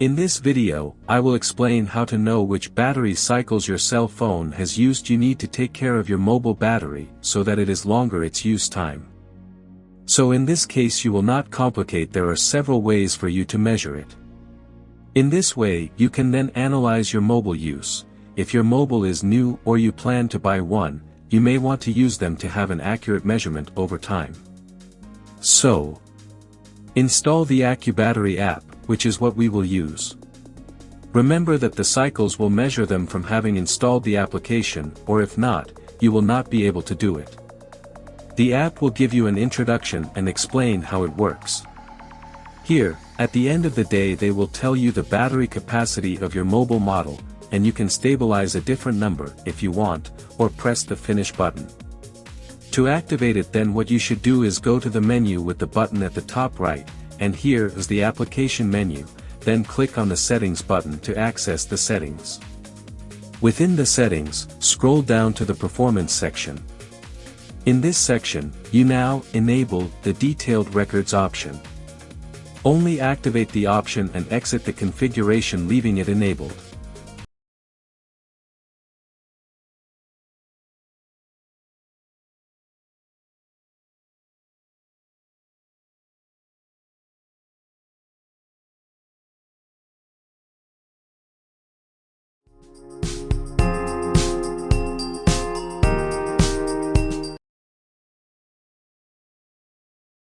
In this video, I will explain how to know which battery cycles your cell phone has used. You need to take care of your mobile battery so that it is longer its use time. So in this case you will not complicate, there are several ways for you to measure it. In this way you can then analyze your mobile use. If your mobile is new or you plan to buy one, you may want to use them to have an accurate measurement over time. So, install the AccuBattery app, which is what we will use. Remember that the cycles will measure them from having installed the application, or if not, you will not be able to do it. The app will give you an introduction and explain how it works. Here, at the end of the day they will tell you the battery capacity of your mobile model, and you can stabilize a different number if you want, or press the finish button. To activate it, then what you should do is go to the menu with the button at the top right, and here is the application menu, then click on the settings button to access the settings. Within the settings, scroll down to the performance section. In this section, you now enable the detailed records option. Only activate the option and exit the configuration, leaving it enabled.